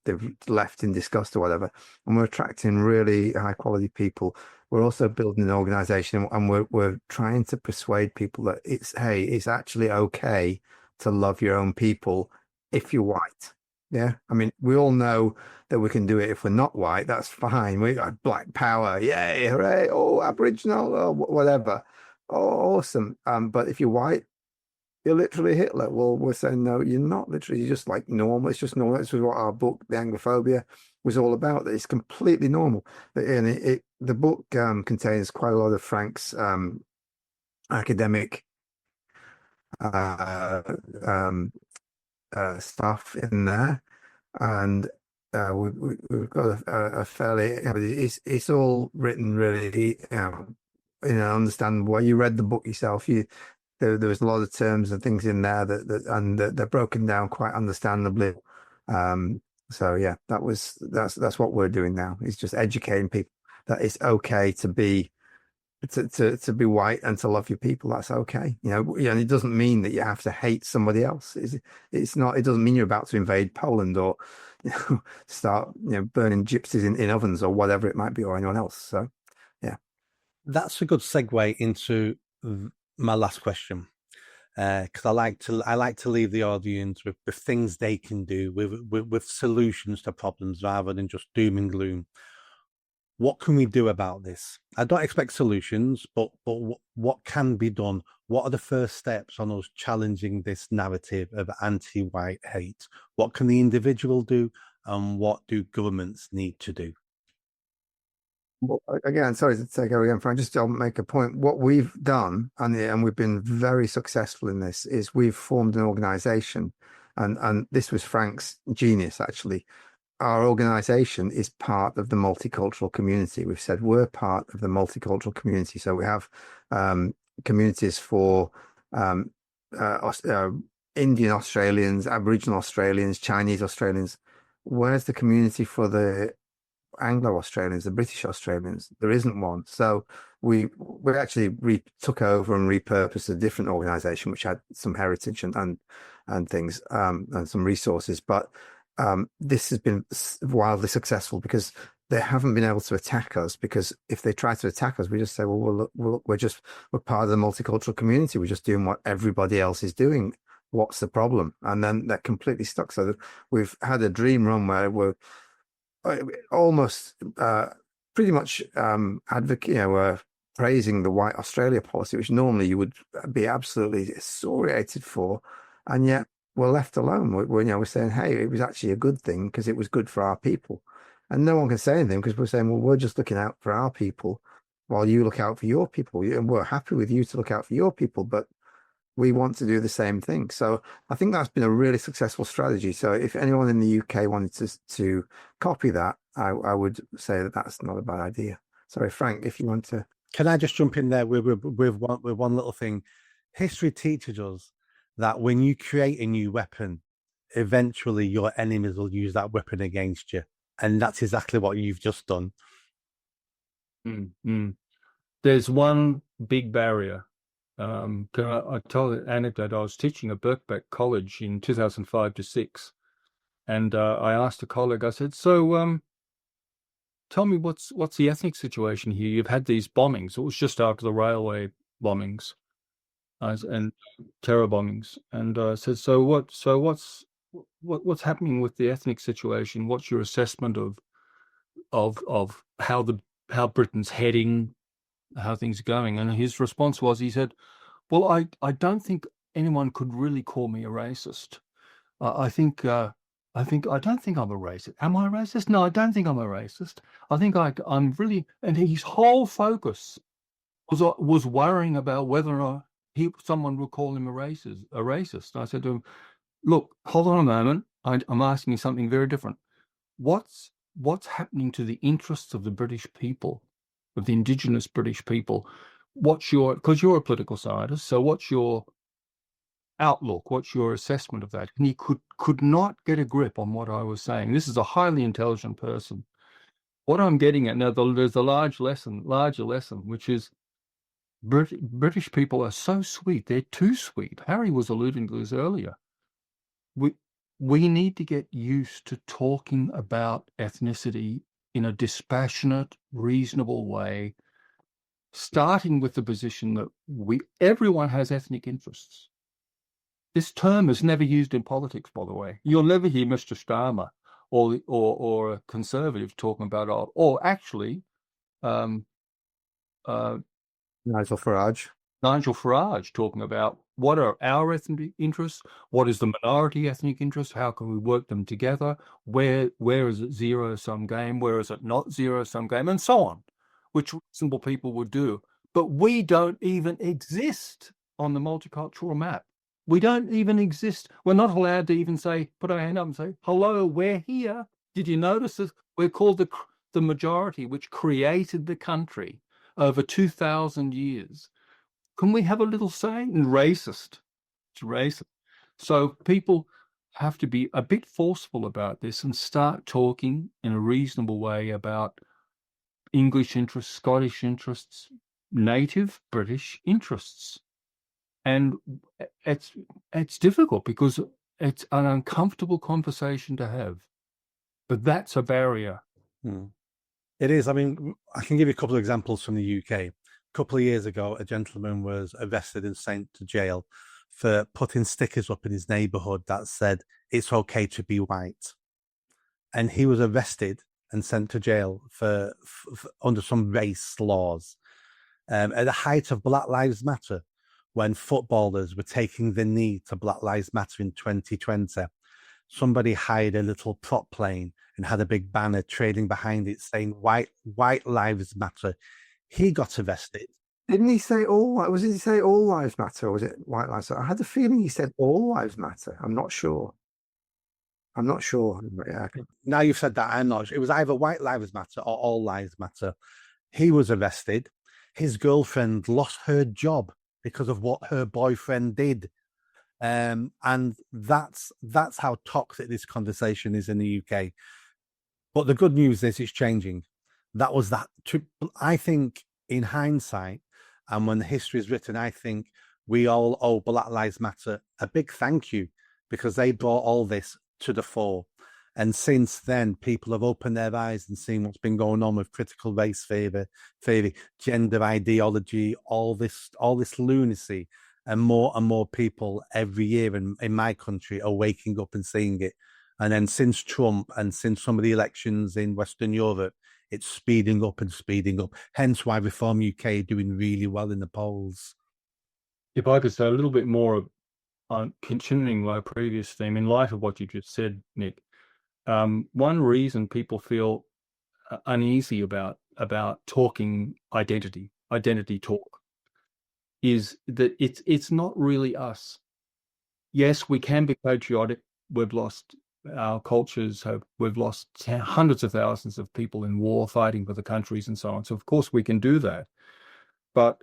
they've left in disgust or whatever. And we're attracting really high quality people. We're also building an organization, and we're trying to persuade people that it's actually okay to love your own people if you're white. Yeah, I mean, we all know that we can do it if we're not white. That's fine. We got black power. Yay, hooray. Oh, Aboriginal, oh, whatever. Oh, awesome. But if you're white, you're literally Hitler. Well, we're saying, no, you're not literally. You're just like normal. It's just normal. This is what our book, The Anglophobia, was all about. That it's completely normal. And the book contains quite a lot of Frank's academic stuff in there, and we've got a fairly. It's all written really, understand why you read the book yourself. There was a lot of terms and things in there that they're broken down quite understandably. So yeah, that's what we're doing now. It's just educating people that it's okay to be white and to love your people. That's okay. And it doesn't mean that you have to hate somebody else. It's not. It doesn't mean you're about to invade Poland or start burning gypsies in ovens or whatever it might be, or anyone else. So yeah, that's a good segue into my last question, because I like to leave the audience with things they can do, with solutions to problems rather than just doom and gloom. What can we do about this? I don't expect solutions, but what can be done? What are the first steps on us challenging this narrative of anti-white hate? What can the individual do, and what do governments need to do? Well, again, sorry to take over again, Frank. Just to make a point. What we've done, and we've been very successful in this, is we've formed an organization, and this was Frank's genius, actually. Our organization is part of the multicultural community. We've said we're part of the multicultural community. So we have communities for Indian Australians, Aboriginal Australians, Chinese Australians. Where's the community for the Anglo Australians, the British Australians? There isn't one. So we actually took over and repurposed a different organization which had some heritage and things and some resources. But this has been wildly successful because they haven't been able to attack us, because if they try to attack us, we just say, well, we're part of the multicultural community. We're just doing what everybody else is doing. What's the problem? And then they're completely stuck. So we've had a dream run where we're almost pretty much we're praising the White Australia policy, which normally you would be absolutely excoriated for, and yet we're left alone. We're saying, hey, it was actually a good thing because it was good for our people, and no one can say anything because we're saying, well, we're just looking out for our people while you look out for your people, and we're happy with you to look out for your people, but we want to do the same thing. So I think that's been a really successful strategy. So if anyone in the UK wanted to copy that, I would say that that's not a bad idea. Sorry, Frank, if you want to. Can I just jump in there with one little thing? History teaches us that when you create a new weapon, eventually your enemies will use that weapon against you. And that's exactly what you've just done. Mm-hmm. There's one big barrier. I told an anecdote. I was teaching at Birkbeck College in 2005 to 6, and I asked a colleague, I said, so tell me what's the ethnic situation here? You've had these bombings. It was just after the railway bombings and terror bombings, and I said, so what's happening with the ethnic situation? What's your assessment of how Britain's heading, how things are going? And his response was, he said, well, I don't think anyone could really call me a racist. I think I don't think I'm a racist. Am I a racist? No, I don't think I'm a racist. I think I'm really, and his whole focus was worrying about whether or not someone would call him a racist. I said to him, look, hold on a moment. I'm asking you something very different. What's happening to the interests of the British people, of the indigenous British people? Because you're a political scientist, so what's your outlook? What's your assessment of that? And he could not get a grip on what I was saying. This is a highly intelligent person. What I'm getting at now, there's a larger lesson, which is British people are so sweet. They're too sweet. Harry was alluding to this earlier. We need to get used to talking about ethnicity in a dispassionate, reasonable way, starting with the position that everyone has ethnic interests. This term is never used in politics, by the way. You'll never hear Mr. Starmer or a conservative talking about, or actually, um, Nigel Farage. Nigel Farage talking about what are our ethnic interests, what is the minority ethnic interest, how can we work them together, where is it zero-sum game, where is it not zero-sum game, and so on, which reasonable people would do. But we don't even exist on the multicultural map. We don't even exist. We're not allowed to even put our hand up and say, hello, we're here. Did you notice this? We're called the majority, which created the country over 2,000 years. Can we have a little say? And racist. It's racist. So people have to be a bit forceful about this and start talking in a reasonable way about English interests, Scottish interests, native British interests. And it's difficult because it's an uncomfortable conversation to have. But that's a barrier. It is. I mean, I can give you a couple of examples from the UK. A couple of years ago, a gentleman was arrested and sent to jail for putting stickers up in his neighbourhood that said, it's okay to be white. And he was arrested and sent to jail for under some race laws. At the height of Black Lives Matter, when footballers were taking the knee to Black Lives Matter in 2020, somebody hired a little prop plane and had a big banner trailing behind it saying white lives matter. He got arrested. Didn't he say was he say all lives matter, or was it white lives matter? I had the feeling he said all lives matter. I'm not sure. Yeah. Now you've said that, I'm not sure. It was either white lives matter or all lives matter. He was arrested. His girlfriend lost her job because of what her boyfriend did. And that's how toxic this conversation is in the UK. But the good news is it's changing. I think in hindsight, and when history is written, I think we all owe Black Lives Matter a big thank you, because they brought all this to the fore. And since then, people have opened their eyes and seen what's been going on with critical race theory, gender ideology, all this lunacy. And more people every year in my country are waking up and seeing it. And then since Trump and since some of the elections in Western Europe, it's speeding up and speeding up. Hence why Reform UK are doing really well in the polls. If I could say a little bit more on continuing my previous theme, in light of what you just said, Nick, one reason people feel uneasy about talking identity talk, is that it's not really us. Yes, we can be patriotic. We've lost our cultures. We've lost hundreds of thousands of people in war fighting for the countries and so on. So of course we can do that. But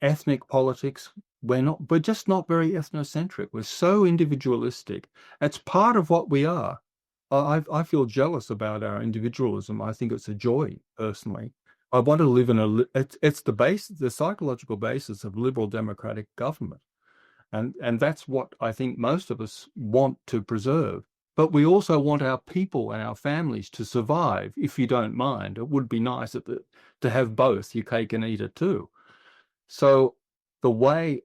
ethnic politics, we're just not very ethnocentric. We're so individualistic. It's part of what we are. I feel jealous about our individualism. I think it's a joy, personally. I want to live in it's the psychological basis of liberal democratic government. And that's what I think most of us want to preserve. But we also want our people and our families to survive, if you don't mind. It would be nice to have both, your cake and eat it too. So the way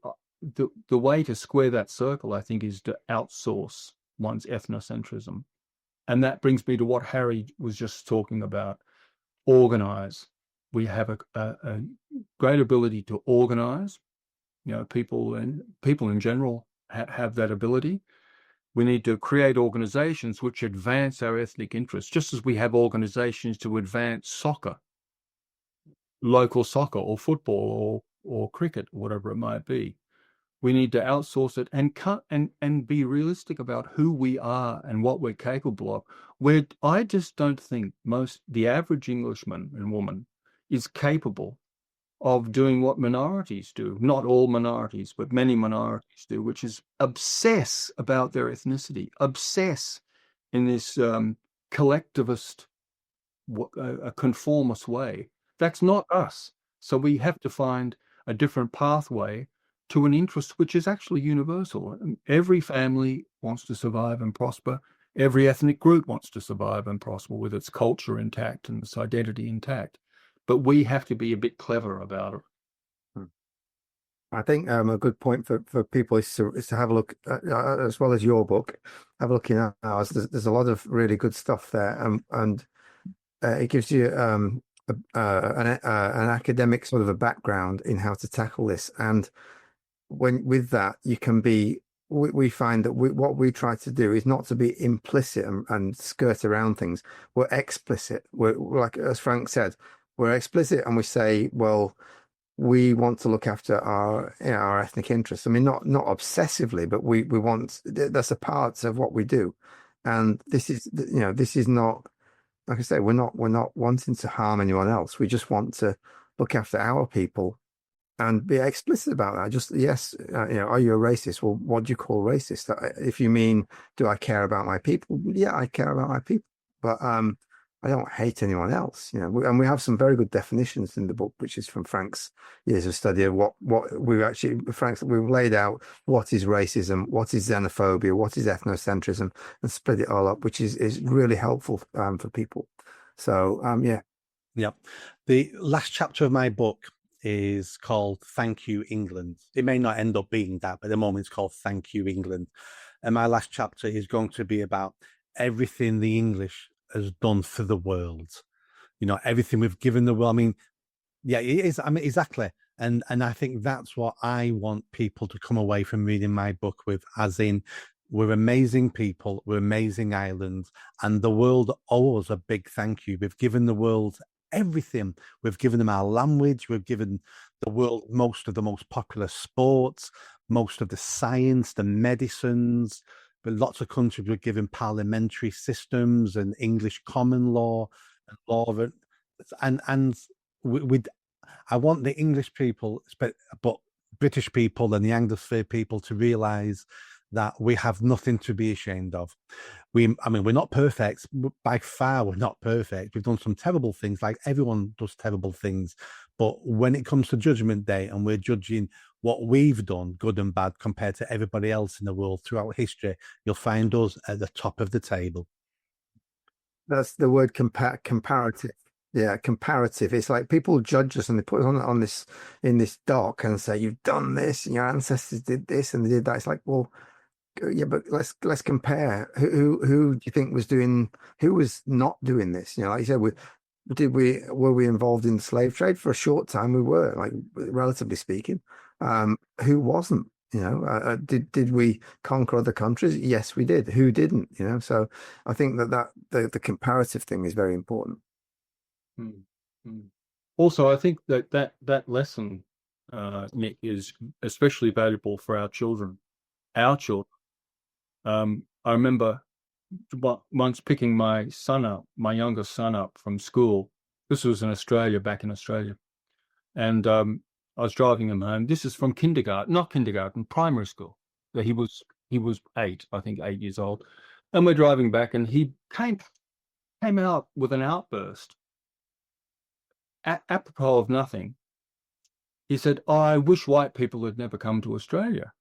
to square that circle, I think, is to outsource one's ethnocentrism. And that brings me to what Harry was just talking about, organize. We have a great ability to organize. You know, people in general have that ability. We need to create organizations which advance our ethnic interests, just as we have organizations to advance soccer, local soccer or football or cricket, whatever it might be. We need to outsource it and be realistic about who we are and what we're capable of. I just don't think the average Englishman and woman is capable of doing what minorities do. Not all minorities, but many minorities do, which is obsess about their ethnicity, obsess in this collectivist, a conformist way. That's not us. So we have to find a different pathway to an interest which is actually universal. Every family wants to survive and prosper. Every ethnic group wants to survive and prosper with its culture intact and its identity intact. But we have to be a bit clever about it. I think a good point for people is to have a look, as well as your book, have a look in ours. There's a lot of really good stuff there, and it gives you an academic sort of a background in how to tackle this. And with that, you can be. We find that what we try to do is not to be implicit and skirt around things. We're explicit. We're like, as Frank said, we're explicit, and we say, well, we want to look after our ethnic interests. I mean, not obsessively, but we want, that's a part of what we do. And this is not, like I say, we're not wanting to harm anyone else. We just want to look after our people and be explicit about that. Just, yes, are you a racist? Well, what do you call racist? If you mean, do I care about my people? Yeah, I care about my people, but I don't hate anyone else, and we have some very good definitions in the book, which is from Frank's years of study of what we've laid out what is racism, what is xenophobia, what is ethnocentrism, and split it all up, which is really helpful for people. So, yeah. Yep. The last chapter of my book is called Thank You, England. It may not end up being that, but at the moment it's called Thank You, England. And my last chapter is going to be about everything the English has done for the world. Everything we've given the world. I mean, yeah, it is. I mean, exactly. And I think that's what I want people to come away from reading my book with, as in, we're amazing people, we're amazing islands, and the world owes a big thank you. We've given the world everything. We've given them our language. We've given the world most of the most popular sports, most of the science, the medicines. But lots of countries were given parliamentary systems and English common law and law of it. And I want the English people, but British people and the Anglosphere people to realise that we have nothing to be ashamed of. We're not perfect. By far, we're not perfect. We've done some terrible things, like everyone does terrible things. But when it comes to Judgment Day and we're judging what we've done, good and bad, compared to everybody else in the world throughout history, you'll find us at the top of the table. That's the word comparative. Yeah, comparative. It's like people judge us and they put us on this in this dock and say, you've done this and your ancestors did this and they did that. It's like, well, yeah, but let's compare. Who do you think who was not doing this? Like you said, were we involved in the slave trade? For a short time we were, like, relatively speaking. Who wasn't? Did we conquer other countries? Yes, we did. Who didn't? So I think that the comparative thing is very important. Also, I think that lesson, Nick, is especially valuable for our children. I remember once picking my youngest son up from school. This was in Australia, back in Australia. And I was driving him home. This is from primary school. He was 8, I think 8 years old. And we're driving back and he came out with an outburst. Apropos of nothing. He said, I wish white people had never come to Australia.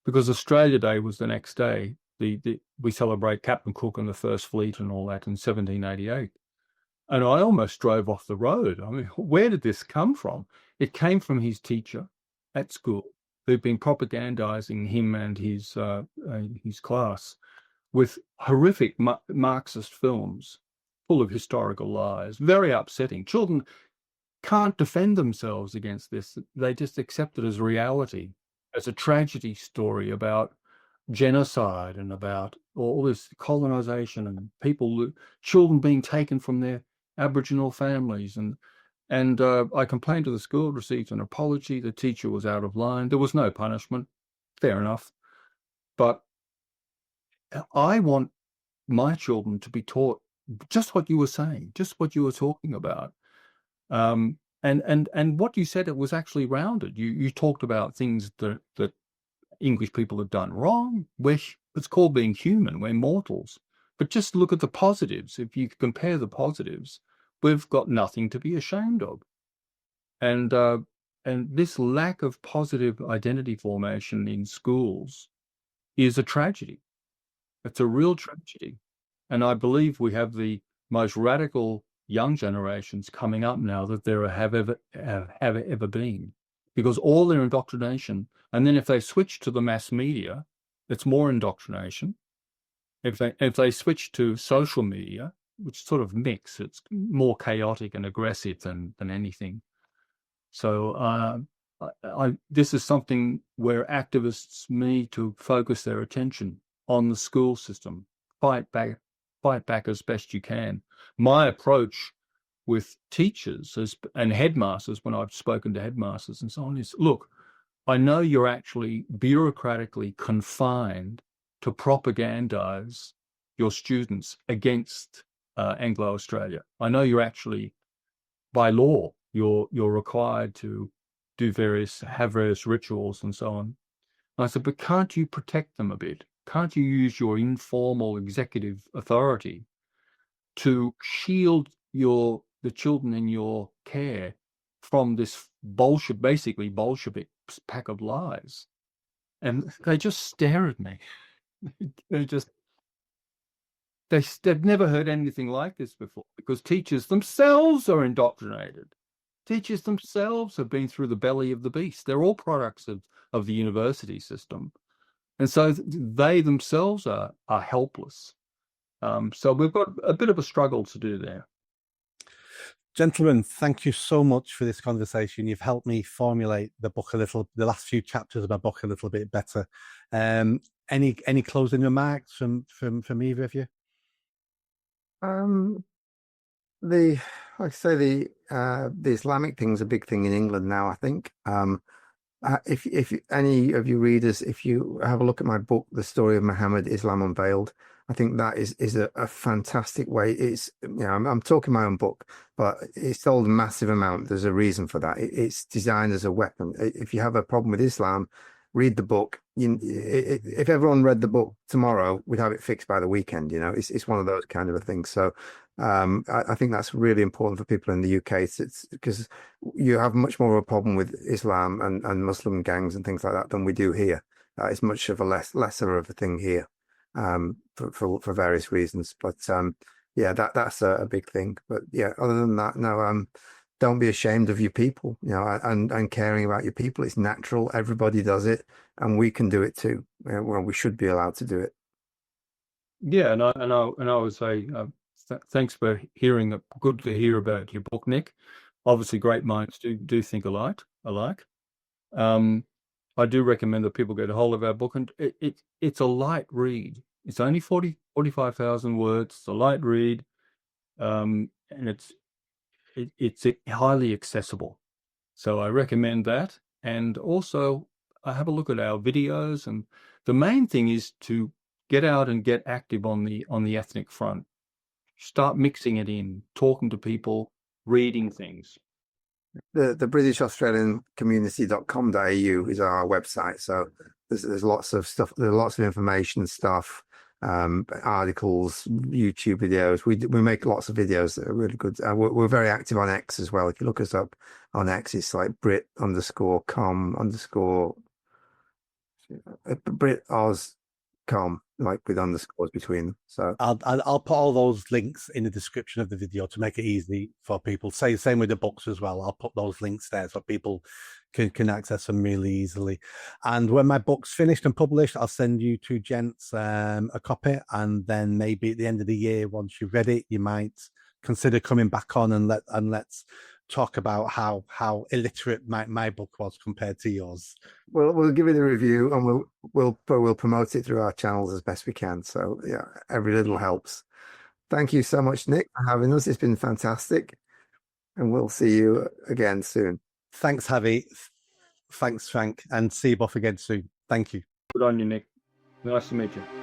Because Australia Day was the next day. We celebrate Captain Cook and the First Fleet and all that in 1788. And I almost drove off the road. I mean, where did this come from? It came from his teacher at school, who'd been propagandizing him and his class with horrific Marxist films full of historical lies. Very upsetting. Children can't defend themselves against this. They just accept it as reality, as a tragedy story about genocide and about all this colonization and children being taken from their Aboriginal families. And I complained to the school, received an apology. The teacher was out of line. There was no punishment. Fair enough. But I want my children to be taught just what you were saying, just what you were talking about. And what you said, it was actually rounded. You talked about things that English people have done wrong. It's called being human. We're mortals. But just look at the positives. If you compare the positives, we've got nothing to be ashamed of. And this lack of positive identity formation in schools is a tragedy. It's a real tragedy. And I believe we have the most radical young generations coming up now that there have ever been, because all their indoctrination, and then if they switch to the mass media, it's more indoctrination. If they switch to social media, which sort of mix, it's more chaotic and aggressive than anything. So this is something where activists need to focus their attention on the school system, fight back as best you can. My approach with teachers and headmasters, when I've spoken to headmasters and so on, is, look, I know you're actually bureaucratically confined to propagandize your students against Anglo-Australia. I know you're actually, by law, you're required to have various rituals and so on. And I said, but can't you protect them a bit? Can't you use your informal executive authority to shield the children in your care from this basically Bolshevik pack of lies? And they just stare at me. They've never heard anything like this before, because teachers themselves are indoctrinated. Teachers themselves have been through the belly of the beast. They're all products of the university system. And so they themselves are helpless. So we've got a bit of a struggle to do there. Gentlemen, thank you so much for this conversation. You've helped me formulate the last few chapters of my book a little bit better. Any closing remarks from either of you? Like I say, the Islamic thing's a big thing in England now, I think. If any of you readers, if you have a look at my book, The Story of Muhammad, Islam Unveiled, I think that is a fantastic way. It's, I'm talking my own book, but it's sold a massive amount. There's a reason for that. It's designed as a weapon. If you have a problem with Islam, read the book. If everyone read the book tomorrow, we'd have it fixed by the weekend. It's one of those kind of a things. So I think that's really important for people in the UK. It's because you have much more of a problem with Islam and Muslim gangs and things like that than we do here. It's much of a lesser of a thing here, for various reasons. But yeah, that's a big thing. But yeah, other than that, no, don't be ashamed of your people, and caring about your people. It's natural. Everybody does it, and we can do it too. Well, we should be allowed to do it. Yeah, and I would say thanks for hearing. Good to hear about your book, Nick. Obviously, great minds do think alike. I do recommend that people get a hold of our book, and it's a light read. It's only 45,000 words. It's a light read, and it's highly accessible. So I recommend that. And also, I have a look at our videos. And the main thing is to get out and get active on the ethnic front. Start mixing it in, talking to people, reading things. The British Australian Community.com.au is our website. So there's lots of stuff. There's lots of information stuff, articles, YouTube videos. We make lots of videos that are really good. We're very active on X as well. If you look us up on X, it's like Brit_com, like with underscores between them. So I'll put all those links in the description of the video to make it easy for people. Same with the books as well. I'll put those links there so people can access them really easily. And when my book's finished and published, I'll send you two gents a copy, and then maybe at the end of the year, once you've read it, you might consider coming back on and let's talk about how illiterate my book was compared to yours. We'll give it a review, and we'll promote it through our channels as best we can. So yeah, every little helps. Thank you so much, Nick, for having us. It's been fantastic, and we'll see you again soon. Thanks, Javi. Thanks, Frank, and see you both again soon. Thank you. Good on you, Nick. Nice to meet you.